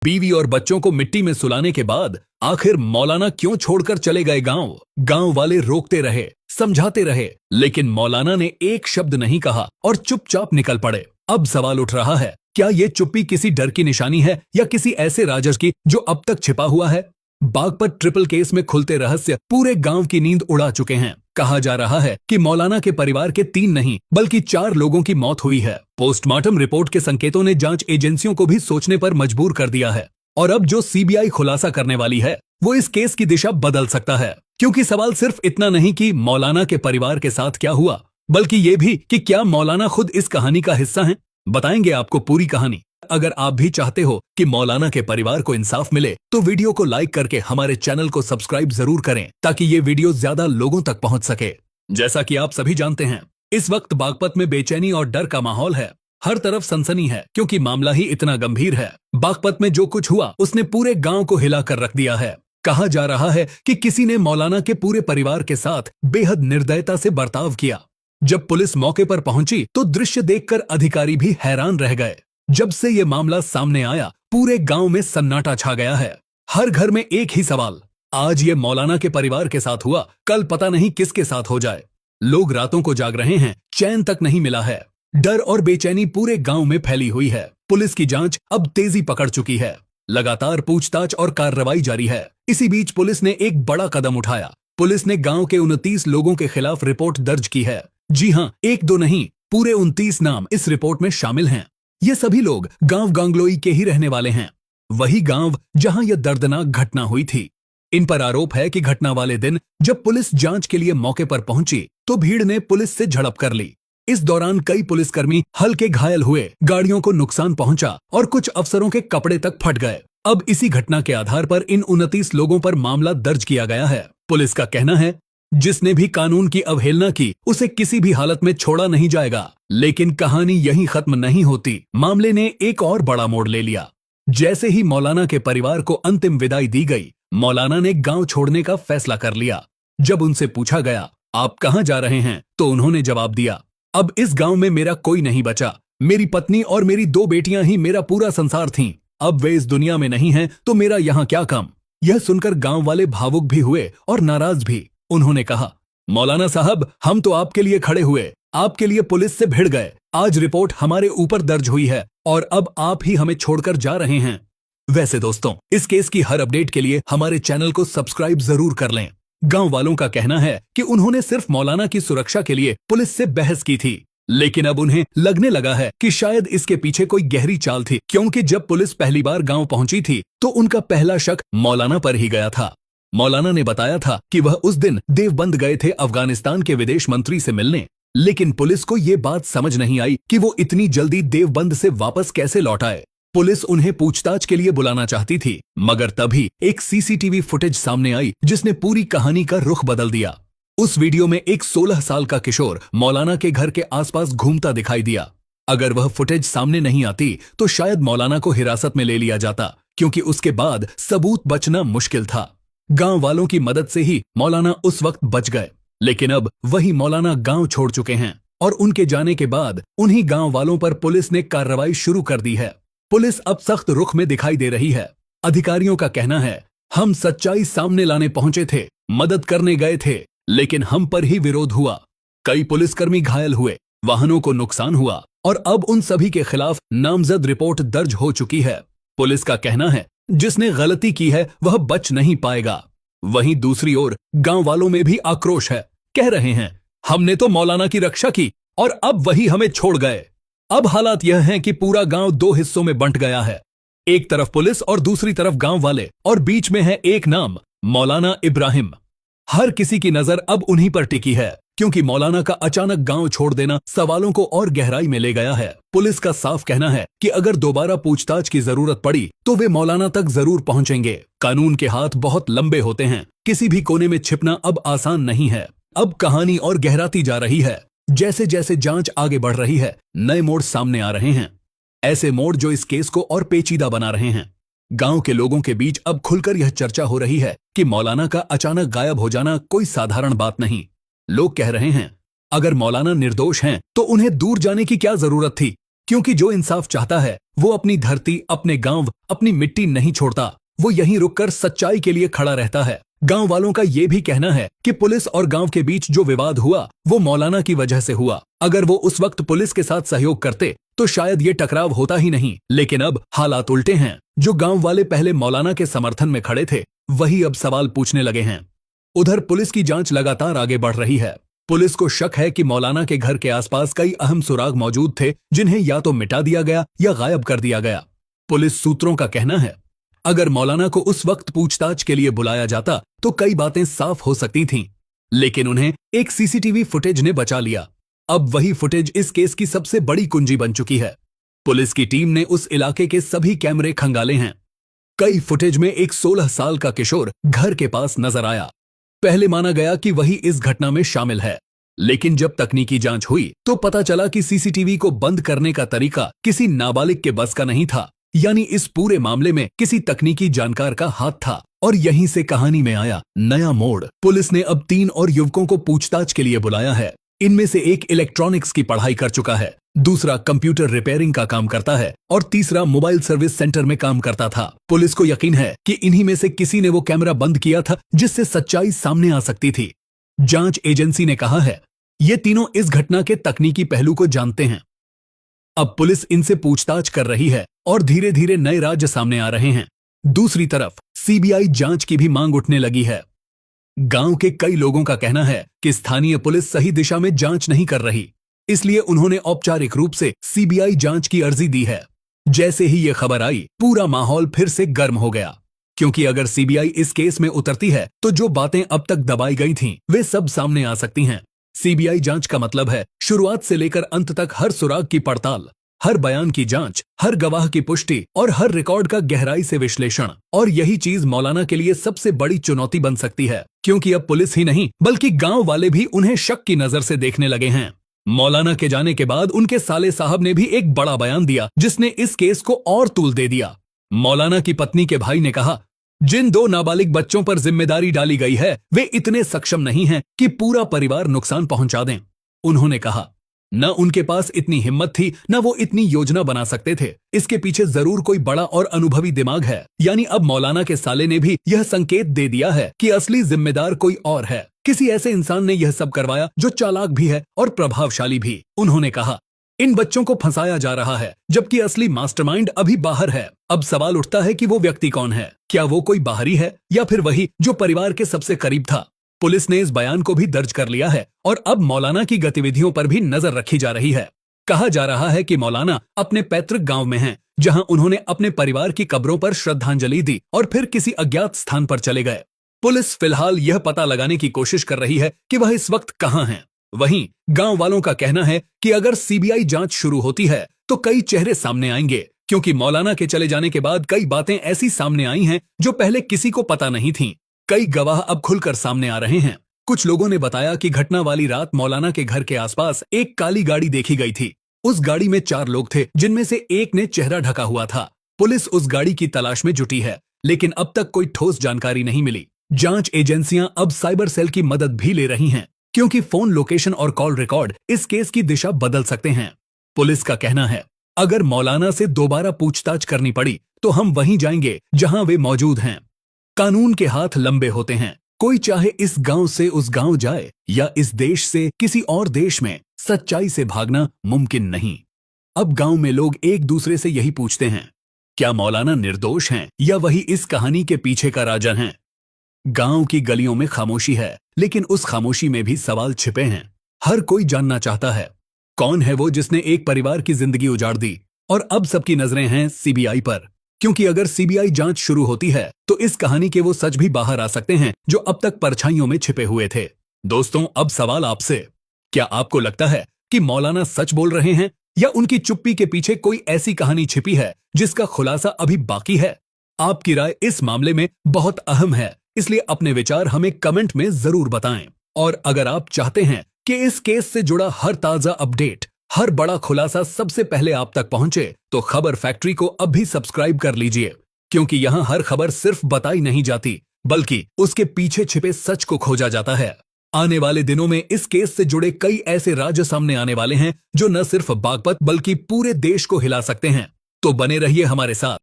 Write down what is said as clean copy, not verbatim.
बीवी और बच्चों को मिट्टी में सुलाने के बाद आखिर मौलाना क्यों छोड़कर चले गए गांव? गांव वाले रोकते रहे, समझाते रहे, लेकिन मौलाना ने एक शब्द नहीं कहा और चुपचाप निकल पड़े। अब सवाल उठ रहा है, क्या ये चुप्पी किसी डर की निशानी है या किसी ऐसे राजस की जो अब तक छिपा हुआ है? बागपत ट्रिपल केस में खुलते रहस्य पूरे गांव की नींद उड़ा चुके हैं। कहा जा रहा है कि मौलाना के परिवार के 3 नहीं बल्कि 4 लोगों की मौत हुई है। पोस्टमार्टम रिपोर्ट के संकेतों ने जांच एजेंसियों को भी सोचने पर मजबूर कर दिया है। और अब जो सीबीआई खुलासा करने वाली है वो इस केस की दिशा बदल सकता है, क्योंकि सवाल सिर्फ इतना नहीं कि मौलाना के परिवार के साथ क्या हुआ, बल्कि ये भी कि क्या मौलाना खुद इस कहानी का हिस्सा हैं। बताएंगे आपको पूरी कहानी। अगर आप भी चाहते हो कि मौलाना के परिवार को इंसाफ मिले तो वीडियो को लाइक करके हमारे चैनल को सब्सक्राइब जरूर करें, ताकि ये वीडियो ज्यादा लोगों तक पहुंच सके। जैसा कि आप सभी जानते हैं, इस वक्त बागपत में बेचैनी और डर का माहौल है। हर तरफ सनसनी है, क्योंकि मामला ही इतना गंभीर है। बागपत में जो कुछ हुआ उसने पूरे गांव को हिला कर रख दिया है। कहा जा रहा है कि किसी ने मौलाना के पूरे परिवार के साथ बेहद निर्दयता से बर्ताव किया। जब पुलिस मौके पर पहुंची तो दृश्य देखकर अधिकारी भी हैरान रह गए। जब से ये मामला सामने आया, पूरे गांव में सन्नाटा छा गया है। हर घर में एक ही सवाल, आज ये मौलाना के परिवार के साथ हुआ, कल पता नहीं किसके साथ हो जाए। लोग रातों को जाग रहे हैं, चैन तक नहीं मिला है। डर और बेचैनी पूरे गांव में फैली हुई है। पुलिस की जांच अब तेजी पकड़ चुकी है। लगातार पूछताछ और कार्रवाई जारी है। इसी बीच पुलिस ने एक बड़ा कदम उठाया। पुलिस ने गांव के 29 लोगों के खिलाफ रिपोर्ट दर्ज की है। जी हां, 1-2 नहीं, पूरे 29 नाम इस रिपोर्ट में शामिल हैं। ये सभी लोग गांव गांगलोई के ही रहने वाले हैं, वही गांव जहां यह दर्दनाक घटना हुई थी। इन पर आरोप है कि घटना वाले दिन जब पुलिस जांच के लिए मौके पर पहुंची तो भीड़ ने पुलिस से झड़प कर ली। इस दौरान कई पुलिसकर्मी हल्के घायल हुए, गाड़ियों को नुकसान पहुंचा और कुछ अफसरों के कपड़े तक फट गए। अब इसी घटना के आधार पर इन 29 लोगों पर मामला दर्ज किया गया है। पुलिस का कहना है, जिसने भी कानून की अवहेलना की उसे किसी भी हालत में छोड़ा नहीं जाएगा। लेकिन कहानी यहीं खत्म नहीं होती। मामले ने एक और बड़ा मोड़ ले लिया। जैसे ही मौलाना के परिवार को अंतिम विदाई दी गई, मौलाना ने गांव छोड़ने का फैसला कर लिया। जब उनसे पूछा गया, आप कहां जा रहे हैं, तो उन्होंने जवाब दिया, अब इस गांव में मेरा कोई नहीं बचा। मेरी पत्नी और मेरी 2 बेटियां ही मेरा पूरा संसार थीं। अब वे इस दुनिया में नहीं हैं, तो मेरा यहाँ क्या काम। यह सुनकर गांव वाले भावुक भी हुए और नाराज भी। उन्होंने कहा, मौलाना साहब, हम तो आपके लिए खड़े हुए, आपके लिए पुलिस से भिड़ गए। आज रिपोर्ट हमारे ऊपर दर्ज हुई है और अब आप ही हमें छोड़कर जा रहे हैं। वैसे दोस्तों, इस केस की हर अपडेट के लिए हमारे चैनल को सब्सक्राइब जरूर कर लें। गांव वालों का कहना है कि उन्होंने सिर्फ मौलाना की सुरक्षा के लिए पुलिस से बहस की थी, लेकिन अब उन्हें लगने लगा है कि शायद इसके पीछे कोई गहरी चाल थी, क्योंकि जब पुलिस पहली बार गांव पहुंची थी तो उनका पहला शक मौलाना पर ही गया था। मौलाना ने बताया था कि वह उस दिन देवबंद गए थे अफगानिस्तान के विदेश मंत्री से मिलने, लेकिन पुलिस को ये बात समझ नहीं आई कि वो इतनी जल्दी देवबंद से वापस कैसे लौट आए। पुलिस उन्हें पूछताछ के लिए बुलाना चाहती थी, मगर तभी एक सीसीटीवी फुटेज सामने आई जिसने पूरी कहानी का रुख बदल दिया। उस वीडियो में एक 16 साल का किशोर मौलाना के घर के आसपास घूमता दिखाई दिया। अगर वह फुटेज सामने नहीं आती तो शायद मौलाना को हिरासत में ले लिया जाता, क्योंकि उसके बाद सबूत बचना मुश्किल था। गांव वालों की मदद से ही मौलाना उस वक्त बच गए, लेकिन अब वही मौलाना गांव छोड़ चुके हैं और उनके जाने के बाद उन्हीं गांव वालों पर पुलिस ने कार्रवाई शुरू कर दी है। पुलिस अब सख्त रुख में दिखाई दे रही है। अधिकारियों का कहना है, हम सच्चाई सामने लाने पहुंचे थे, मदद करने गए थे, लेकिन हम पर ही विरोध हुआ। कई पुलिसकर्मी घायल हुए, वाहनों को नुकसान हुआ और अब उन सभी के खिलाफ नामजद रिपोर्ट दर्ज हो चुकी है। पुलिस का कहना है, जिसने गलती की है वह बच नहीं पाएगा। वहीं दूसरी ओर गांव वालों में भी आक्रोश है। कह रहे हैं, हमने तो मौलाना की रक्षा की और अब वही हमें छोड़ गए। अब हालात यह हैं कि पूरा गांव 2 हिस्सों में बंट गया है। एक तरफ पुलिस और दूसरी तरफ गांव वाले, और बीच में है एक नाम, मौलाना इब्राहिम। हर किसी की नजर अब उन्हीं पर टिकी है, क्योंकि मौलाना का अचानक गांव छोड़ देना सवालों को और गहराई में ले गया है। पुलिस का साफ कहना है कि अगर दोबारा पूछताछ की जरूरत पड़ी तो वे मौलाना तक जरूर पहुंचेंगे। कानून के हाथ बहुत लंबे होते हैं, किसी भी कोने में छिपना अब आसान नहीं है। अब कहानी और गहराती जा रही है। जैसे जैसे जांच आगे बढ़ रही है, नए मोड़ सामने आ रहे हैं, ऐसे मोड़ जो इस केस को और पेचीदा बना रहे हैं। गांव के लोगों के बीच अब खुलकर यह चर्चा हो रही है कि मौलाना का अचानक गायब हो जाना कोई साधारण बात नहीं। लोग कह रहे हैं, अगर मौलाना निर्दोष हैं तो उन्हें दूर जाने की क्या जरूरत थी, क्योंकि जो इंसाफ चाहता है वो अपनी धरती, अपने गांव, अपनी मिट्टी नहीं छोड़ता। वो यहीं रुककर सच्चाई के लिए खड़ा रहता है। गांव वालों का ये भी कहना है कि पुलिस और गांव के बीच जो विवाद हुआ वो मौलाना की वजह से हुआ। अगर वो उस वक्त पुलिस के साथ सहयोग करते तो शायद ये टकराव होता ही नहीं। लेकिन अब हालात उल्टे हैं। जो गांव वाले पहले मौलाना के समर्थन में खड़े थे वही अब सवाल पूछने लगे हैं। उधर पुलिस की जांच लगातार आगे बढ़ रही है। पुलिस को शक है कि मौलाना के घर के आसपास कई अहम सुराग मौजूद थे जिन्हें या तो मिटा दिया गया या गायब कर दिया गया। पुलिस सूत्रों का कहना है अगर मौलाना को उस वक्त पूछताछ के लिए बुलाया जाता तो कई बातें साफ हो सकती थीं, लेकिन उन्हें एक सीसीटीवी फुटेज ने बचा लिया। अब वही फुटेज इस केस की सबसे बड़ी कुंजी बन चुकी है। पुलिस की टीम ने उस इलाके के सभी कैमरे खंगाले हैं। कई फुटेज में एक 16 साल का किशोर घर के पास नजर आया। पहले माना गया कि वही इस घटना में शामिल है, लेकिन जब तकनीकी जांच हुई तो पता चला कि सीसीटीवी को बंद करने का तरीका किसी नाबालिग के बस का नहीं था। यानी इस पूरे मामले में किसी तकनीकी जानकार का हाथ था। और यहीं से कहानी में आया नया मोड़। पुलिस ने अब 3 और युवकों को पूछताछ के लिए बुलाया है। इनमें से एक इलेक्ट्रॉनिक्स की पढ़ाई कर चुका है, दूसरा कंप्यूटर रिपेयरिंग का काम करता है और तीसरा मोबाइल सर्विस सेंटर में काम करता था। पुलिस को यकीन है कि इन्हीं में से किसी ने वो कैमरा बंद किया था जिससे सच्चाई सामने आ सकती थी। जांच एजेंसी ने कहा है ये तीनों इस घटना के तकनीकी पहलू को जानते हैं। अब पुलिस इनसे पूछताछ कर रही है और धीरे धीरे नए राज्य सामने आ रहे हैं। दूसरी तरफ सीबीआई जांच की भी मांग उठने लगी है। गांव के कई लोगों का कहना है कि स्थानीय पुलिस सही दिशा में जांच नहीं कर रही, इसलिए उन्होंने औपचारिक रूप से सीबीआई जांच की अर्जी दी है। जैसे ही ये खबर आई पूरा माहौल फिर से गर्म हो गया, क्योंकि अगर सीबीआई इस केस में उतरती है तो जो बातें अब तक दबाई गई थीं वे सब सामने आ सकती हैं। सीबीआई जांच का मतलब है शुरुआत से लेकर अंत तक हर सुराग की पड़ताल, हर बयान की जांच, हर गवाह की पुष्टि और हर रिकॉर्ड का गहराई से विश्लेषण। और यही चीज मौलाना के लिए सबसे बड़ी चुनौती बन सकती है, क्योंकि अब पुलिस ही नहीं बल्कि गांव वाले भी उन्हें शक की नजर से देखने लगे हैं। मौलाना के जाने के बाद उनके साले साहब ने भी एक बड़ा बयान दिया जिसने इस केस को और तूल दे दिया। मौलाना की पत्नी के भाई ने कहा जिन 2 नाबालिग बच्चों पर जिम्मेदारी डाली गई है वे इतने सक्षम नहीं हैं कि पूरा परिवार नुकसान पहुंचा दें। उन्होंने कहा न उनके पास इतनी हिम्मत थी न वो इतनी योजना बना सकते थे। इसके पीछे जरूर कोई बड़ा और अनुभवी दिमाग है। यानी अब मौलाना के साले ने भी यह संकेत दे दिया है कि असली जिम्मेदार कोई और है। किसी ऐसे इंसान ने यह सब करवाया जो चालाक भी है और प्रभावशाली भी। उन्होंने कहा इन बच्चों को फंसाया जा रहा है जबकि असली मास्टरमाइंड अभी बाहर है। अब सवाल उठता है कि वो व्यक्ति कौन है? क्या वो कोई बाहरी है या फिर वही जो परिवार के सबसे करीब था? पुलिस ने इस बयान को भी दर्ज कर लिया है और अब मौलाना की गतिविधियों पर भी नजर रखी जा रही है। कहा जा रहा है कि मौलाना अपने पैतृक गांव में हैं, जहां उन्होंने अपने परिवार की कब्रों पर श्रद्धांजलि दी और फिर किसी अज्ञात स्थान पर चले गए। पुलिस फिलहाल यह पता लगाने की कोशिश कर रही है कि वह इस वक्त कहां हैं। वहीं गांव वालों का कहना है कि अगर सीबीआई जांच शुरू होती है तो कई चेहरे सामने आएंगे, क्योंकि मौलाना के चले जाने के बाद कई बातें ऐसी सामने आई हैं जो पहले किसी को पता नहीं थीं। कई गवाह अब खुलकर सामने आ रहे हैं। कुछ लोगों ने बताया कि घटना वाली रात मौलाना के घर के आसपास एक काली गाड़ी देखी गई थी। उस गाड़ी में 4 लोग थे जिनमें से एक ने चेहरा ढका हुआ था। पुलिस उस गाड़ी की तलाश में जुटी है, लेकिन अब तक कोई ठोस जानकारी नहीं मिली। जांच एजेंसियां अब साइबर सेल की मदद भी ले रही हैं, क्योंकि फोन लोकेशन और कॉल रिकॉर्ड इस केस की दिशा बदल सकते हैं। पुलिस का कहना है अगर मौलाना से दोबारा पूछताछ करनी पड़ी तो हम वहीं जाएंगे जहां वे मौजूद हैं। कानून के हाथ लंबे होते हैं। कोई चाहे इस गांव से उस गांव जाए या इस देश से किसी और देश में, सच्चाई से भागना मुमकिन नहीं। अब गांव में लोग एक दूसरे से यही पूछते हैं, क्या मौलाना निर्दोष हैं या वही इस कहानी के पीछे का राजा हैं? गांव की गलियों में खामोशी है, लेकिन उस खामोशी में भी सवाल छिपे हैं। हर कोई जानना चाहता है कौन है वो जिसने एक परिवार की जिंदगी उजाड़ दी। और अब सबकी नजरें हैं सीबीआई पर, क्योंकि अगर सीबीआई जांच शुरू होती है तो इस कहानी के वो सच भी बाहर आ सकते हैं जो अब तक परछाइयों में छिपे हुए थे। दोस्तों, अब सवाल आपसे, क्या आपको लगता है कि मौलाना सच बोल रहे हैं या उनकी चुप्पी के पीछे कोई ऐसी कहानी छिपी है जिसका खुलासा अभी बाकी है? आपकी राय इस मामले में बहुत अहम है, इसलिए अपने विचार हमें कमेंट में जरूर बताएं। और अगर आप चाहते हैं कि इस केस से जुड़ा हर ताजा अपडेट, हर बड़ा खुलासा सबसे पहले आप तक पहुंचे, तो खबर फैक्ट्री को अब भी सब्सक्राइब कर लीजिए, क्योंकि यहां हर खबर सिर्फ बताई नहीं जाती बल्कि उसके पीछे छिपे सच को खोजा जाता है। आने वाले दिनों में इस केस से जुड़े कई ऐसे राज सामने आने वाले हैं जो न सिर्फ बागपत बल्कि पूरे देश को हिला सकते हैं। तो बने रहिए हमारे साथ।